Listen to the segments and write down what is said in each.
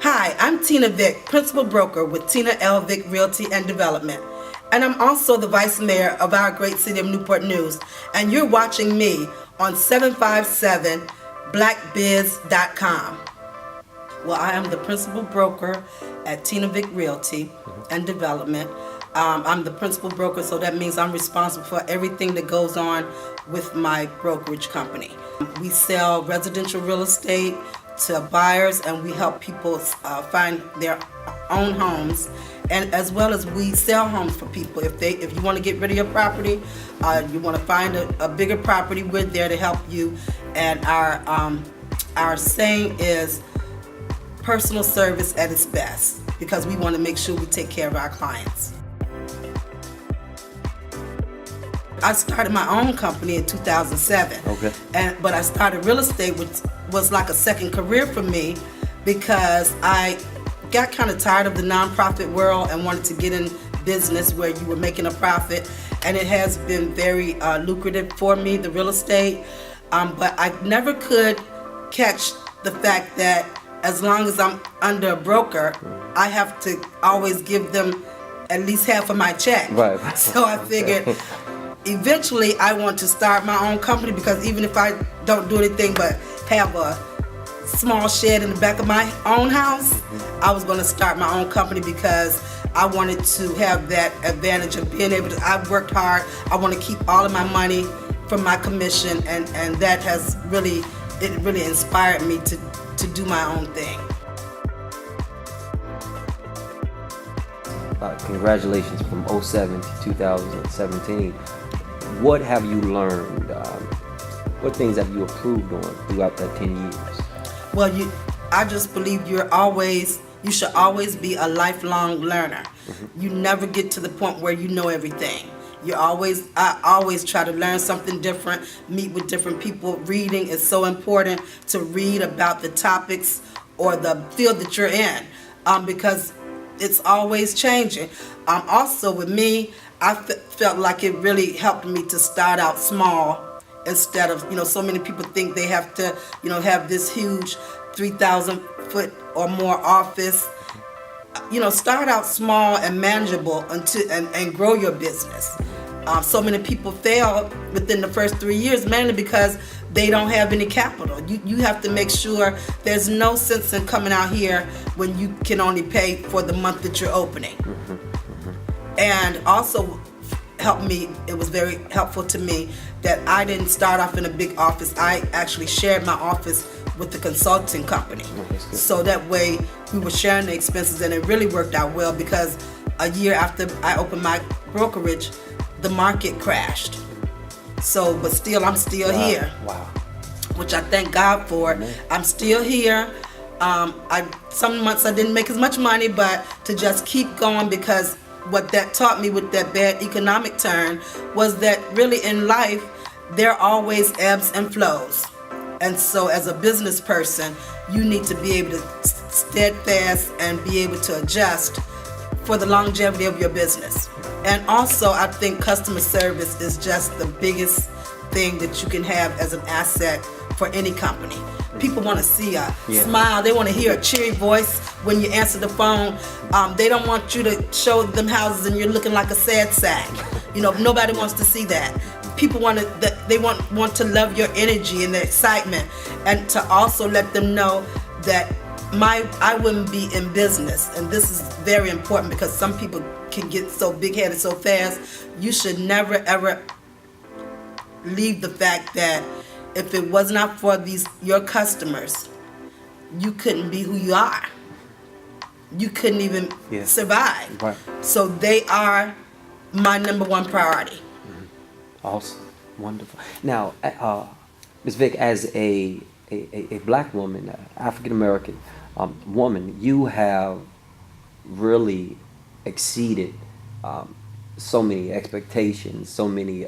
Hi, I'm Tina Vick, Principal Broker with Tina L. Vick Realty and Development. And I'm also the Vice Mayor of our great city of Newport News. And you're watching me on 757blackbiz.com. Well, I am the Principal Broker at Tina Vick Realty and Development. I'm the Principal Broker, so that means I'm responsible for everything that goes on with my brokerage company. We sell residential real estate to buyers, and we help people find their own homes, and as well as we sell homes for people. If you want to get rid of your property, you want to find a bigger property, we're there to help you. And our saying is personal service at its best, because we want to make sure we take care of our clients. I started my own company in 2007. Okay. But I started real estate, which was like a second career for me, because I got kind of tired of the nonprofit world and wanted to get in business where you were making a profit. And it has been very lucrative for me, the real estate. But I never could catch the fact that as long as I'm under a broker, I have to always give them at least half of my check. Right. So I figured eventually I want to start my own company, because even if I don't do anything but have a small shed in the back of my own house, I was going to start my own company, because I wanted to have that advantage of being able to, I've worked hard, I want to keep all of my money from my commission, and that has really inspired me to do my own thing. Congratulations from 07 to 2017. What have you learned? What things have you improved on throughout that 10 years? Well, I just believe you should always be a lifelong learner. You never get to the point where you know everything. I always try to learn something different, meet with different people. Reading is so important, to read about the topics or the field that you're in, because it's always changing. Also with me, I felt like it really helped me to start out small, instead of, so many people think they have to, have this huge 3,000 foot or more office. Start out small and manageable and grow your business. So many people fail within the first 3 years, mainly because they don't have any capital. You have to make sure there's no sense in coming out here when you can only pay for the month that you're opening. And also it was very helpful to me that I didn't start off in a big office. I actually shared my office with the consulting company. So that way we were sharing the expenses, and it really worked out well, because a year after I opened my brokerage, the market crashed. But still, I'm still here. Wow. Which I thank God for. I'm still here. Some months I didn't make as much money, but to just keep going, because what that taught me with that bad economic turn was that really in life, there are always ebbs and flows. And so as a business person, you need to be able to steadfast and be able to adjust for the longevity of your business. And also, I think customer service is just the biggest thing that you can have as an asset for any company. People want to see a smile. They want to hear a cheery voice when you answer the phone. They don't want you to show them houses and you're looking like a sad sack. Nobody wants to see that. People want to love your energy and the excitement, and to also let them know that I wouldn't be in business, and this is very important, because some people can get so big-headed so fast. You should never ever leave the fact that if it was not for your customers, you couldn't be who you are. You couldn't even survive. Right. So they are my number one priority. Awesome. Wonderful. Now, Ms. Vick, as a black woman, African American woman, you have really exceeded so many expectations, so many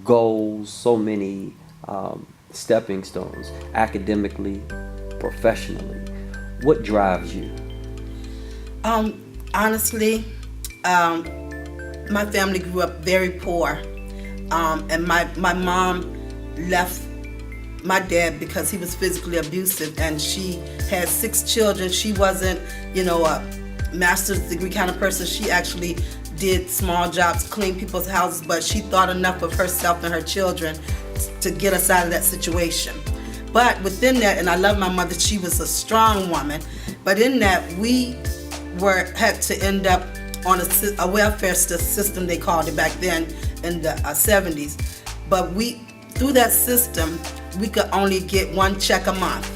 goals, so many stepping stones, academically, professionally. What drives you? Honestly, my family grew up very poor, and my mom left my dad because he was physically abusive, and she had 6 children. She wasn't, a master's degree kind of person. She actually did small jobs, clean people's houses, but she thought enough of herself and her children to get us out of that situation. But within that, and I love my mother, she was a strong woman, but in that we had to end up on a welfare system, they called it back then in the 70s. But through that system, we could only get 1 check a month.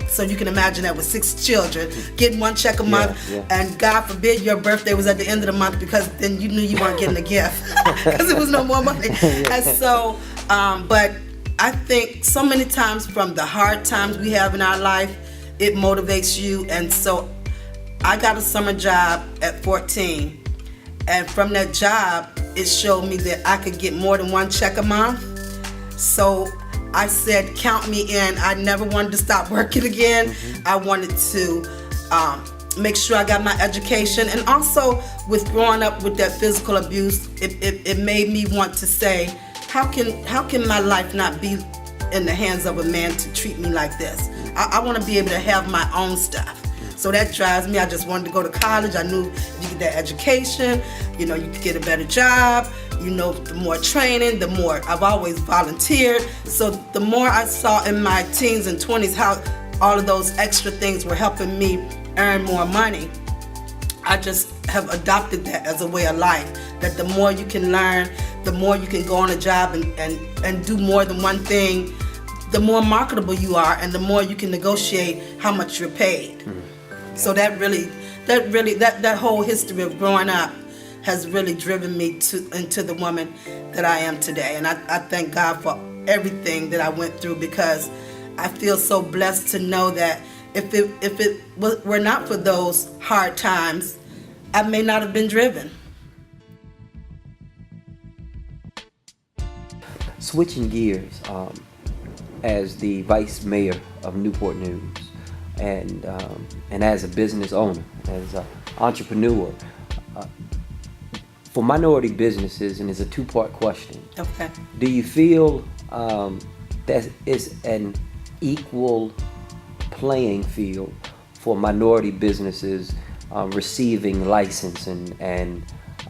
So you can imagine that with 6 children, getting 1 check a month, and God forbid your birthday was at the end of the month, because then you knew you weren't getting a gift because there was no more money. And so, but I think so many times from the hard times we have in our life, it motivates you. And so I got a summer job at 14, and from that job, it showed me that I could get more than 1 check a month. So I said, count me in. I never wanted to stop working again. I wanted to make sure I got my education. And also with growing up with that physical abuse, it made me want to say, how can my life not be in the hands of a man to treat me like this? I want to be able to have my own stuff. So that drives me. I just wanted to go to college. I knew you get that education, you could get a better job, the more training, the more. I've always volunteered. So the more I saw in my teens and 20s how all of those extra things were helping me earn more money, I just have adopted that as a way of life, that the more you can learn, the more you can go on a job and do more than one thing, the more marketable you are, and the more you can negotiate how much you're paid. So that whole history of growing up has really driven me into the woman that I am today. And I thank God for everything that I went through, because I feel so blessed to know that if it were not for those hard times, I may not have been driven. Switching gears, as the vice mayor of Newport News, and as a business owner, as an entrepreneur, for minority businesses, and it's a 2-part question. Okay. Do you feel that it's an equal playing field for minority businesses receiving license and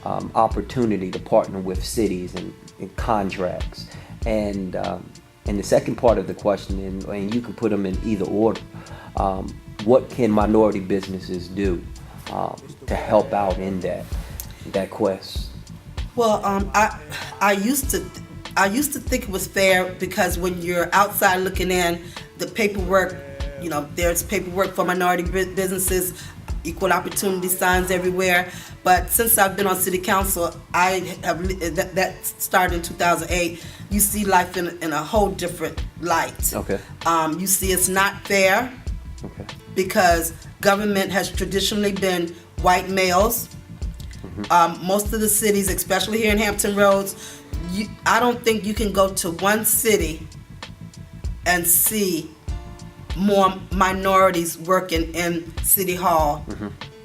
opportunity to partner with cities and contracts? And the second part of the question, and you can put them in either order, what can minority businesses do to help out in that quest? Well, I used to think it was fair, because when you're outside looking in, the paperwork, there's paperwork for minority businesses, equal opportunity signs everywhere. But since I've been on city council, I have that started in 2008. You see life in a whole different light. Okay. You see it's not fair. Okay. Because government has traditionally been white males. Most of the cities, especially here in Hampton Roads, I don't think you can go to one city and see more minorities working in City Hall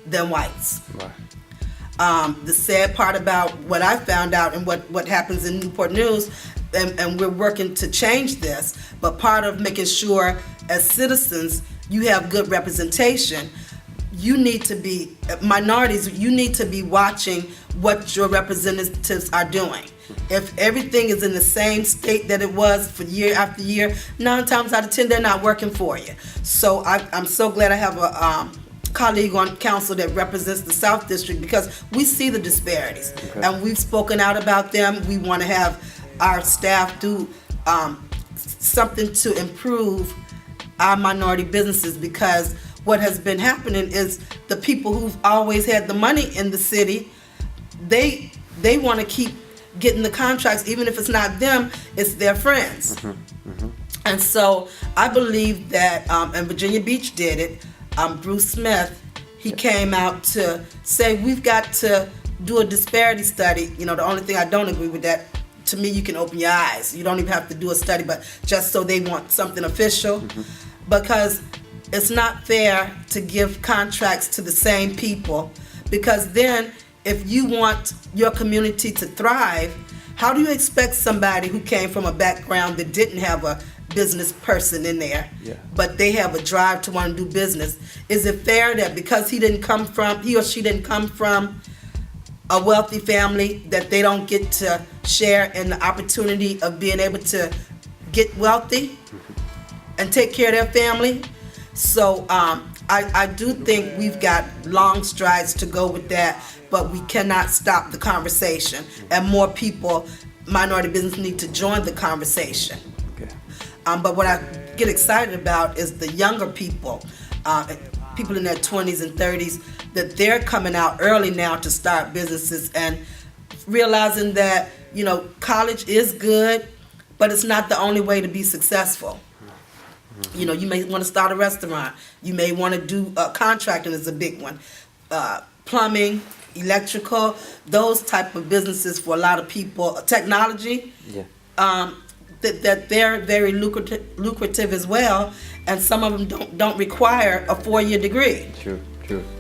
than whites. Right. The sad part about what I found out and what happens in Newport News, and we're working to change this, but part of making sure as citizens you have good representation, you need to be, minorities, you need to be watching what your representatives are doing. If everything is in the same state that it was for year after year, 9 times out of 10 they're not working for you. So I'm so glad I have a colleague on council that represents the South District, because we see the disparities. Okay. And we've spoken out about them. We want to have our staff do something to improve our minority businesses, because what has been happening is the people who've always had the money in the city, they want to keep getting the contracts, even if it's not them, it's their friends. And so I believe that, and Virginia Beach did it, Bruce Smith, he came out to say we've got to do a disparity study. The only thing I don't agree with that, to me, you can open your eyes. You don't even have to do a study, but just so they want something official. Because it's not fair to give contracts to the same people, because then if you want your community to thrive, how do you expect somebody who came from a background that didn't have a business person in there, Yeah. but they have a drive to want to do business. Is it fair that because he or she didn't come from a wealthy family, that they don't get to share in the opportunity of being able to get wealthy and take care of their family? So I do think we've got long strides to go with that, but we cannot stop the conversation, and more people, minority business, need to join the conversation. Okay. But what I get excited about is the younger people, people in their 20s and 30s, that they're coming out early now to start businesses and realizing that, college is good, but it's not the only way to be successful. You may want to start a restaurant. You may want to do contracting is a big one. Plumbing, electrical, those type of businesses for a lot of people. Technology, that they're very lucrative as well, and some of them don't require a 4-year degree. True.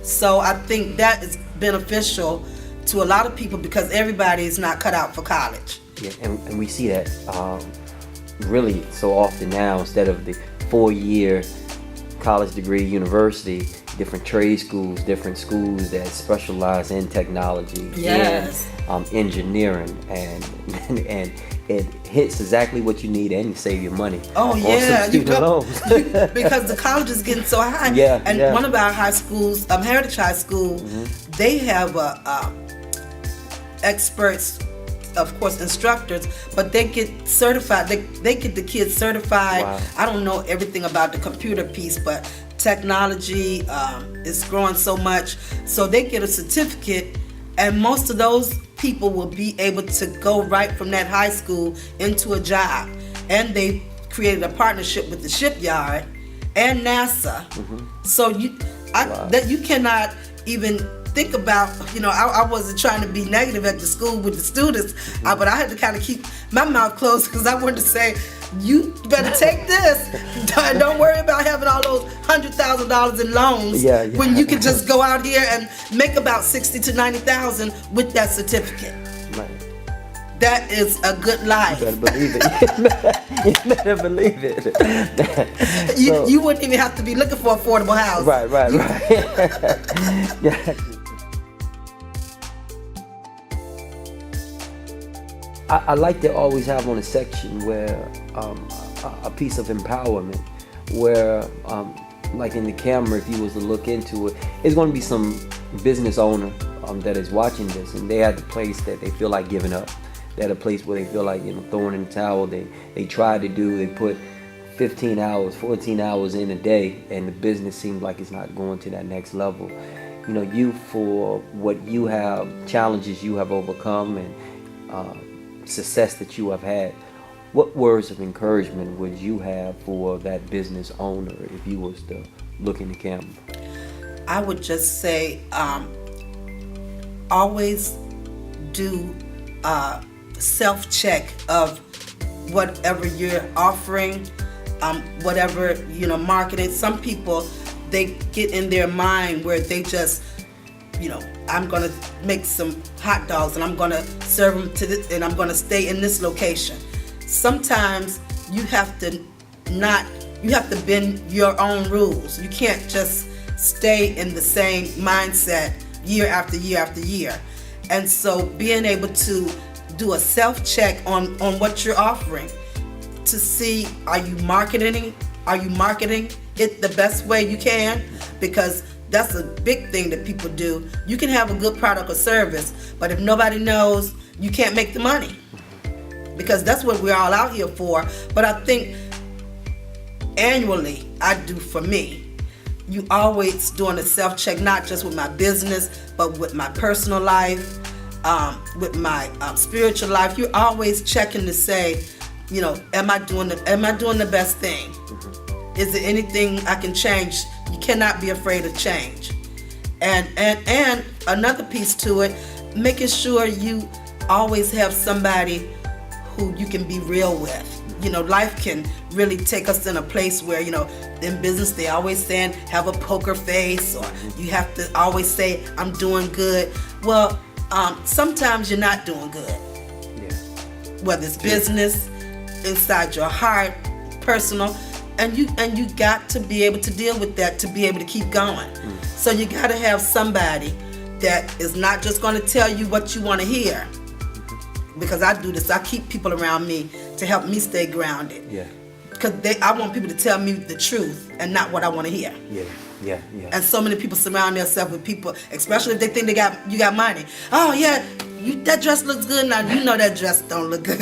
So I think that is beneficial to a lot of people because everybody is not cut out for college. Yeah, and we see that really so often now. Instead of the 4-year college degree university, different trade schools, different schools that specialize in technology, Yes. in engineering, and it hits exactly what you need, and you save your money. Oh on yeah, some student loans. because the college is getting so high. Yeah, and yeah. one of our high schools, Heritage High School, they have experts, of course, instructors, but they get certified. They get the kids certified. Wow. I don't know everything about the computer piece, but technology is growing so much, so they get a certificate, and most of those people will be able to go right from that high school into a job. And they created a partnership with the shipyard and NASA. So that you cannot even think about, I wasn't trying to be negative at the school with the students, but I had to kind of keep my mouth closed because I wanted to say, you better take this. Don't worry about having all those $100,000 in loans when you can just go out here and make about $60,000 to $90,000 with that certificate. Right. That is a good life. You better believe it. You better believe it. You wouldn't even have to be looking for affordable housing. Right. Yeah. I like to always have on a section where a piece of empowerment, where like in the camera, if you was to look into it, it's going to be some business owner that is watching this, and they had the place that they feel like giving up. They had a place where they feel like throwing in the towel. They tried to do. They put 15 hours, 14 hours in a day, and the business seems like it's not going to that next level. You, for what you have, challenges you have overcome, and success that you have had, what words of encouragement would you have for that business owner if you was to look in the camera? I would just say, always do self-check of whatever you're offering, whatever, marketing. Some people, they get in their mind where they just, I'm going to make some hot dogs and I'm going to serve them to this, and I'm going to stay in this location. Sometimes you have to bend your own rules. You can't just stay in the same mindset year after year after year. And so being able to do a self-check on what you're offering to see, are you marketing it the best way you can? Because that's a big thing that people do. You can have a good product or service, but if nobody knows, you can't make the money. Because that's what we're all out here for. But I think annually, I do for me, you always doing a self-check, not just with my business, but with my personal life, with my spiritual life. You're always checking to say, am I doing the best thing? Is there anything I can change? You cannot be afraid of change. And another piece to it, making sure you always have somebody who you can be real with. Life can really take us in a place where, in business they always saying have a poker face, or you have to always say I'm doing good. Well, sometimes you're not doing good. Yeah. Whether it's business, inside your heart, personal, and you got to be able to deal with that to be able to keep going. So you got to have somebody that is not just going to tell you what you want to hear. Because I do this, I keep people around me to help me stay grounded. Yeah. Because I want people to tell me the truth and not what I want to hear. Yeah. And so many people surround themselves with people, especially if they think you got money. Oh yeah, that dress looks good now. You know that dress don't look good.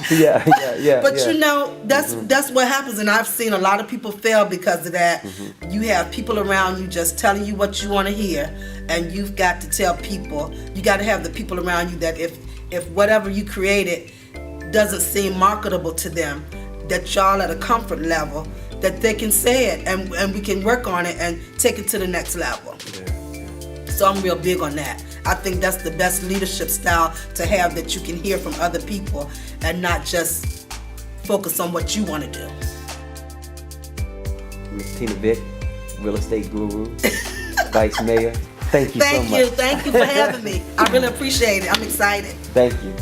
Yeah. But you know, that's what happens, and I've seen a lot of people fail because of that. You have people around you just telling you what you want to hear, and you've got to tell people. You got to have the people around you that if whatever you created doesn't seem marketable to them, that y'all at a comfort level, that they can say it, and we can work on it and take it to the next level. So I'm real big on that. I think that's the best leadership style to have, that you can hear from other people and not just focus on what you want to do. Ms. Tina Vick, real estate guru, vice mayor. Thank you so much. Thank you for having me. I really appreciate it. I'm excited. Thank you.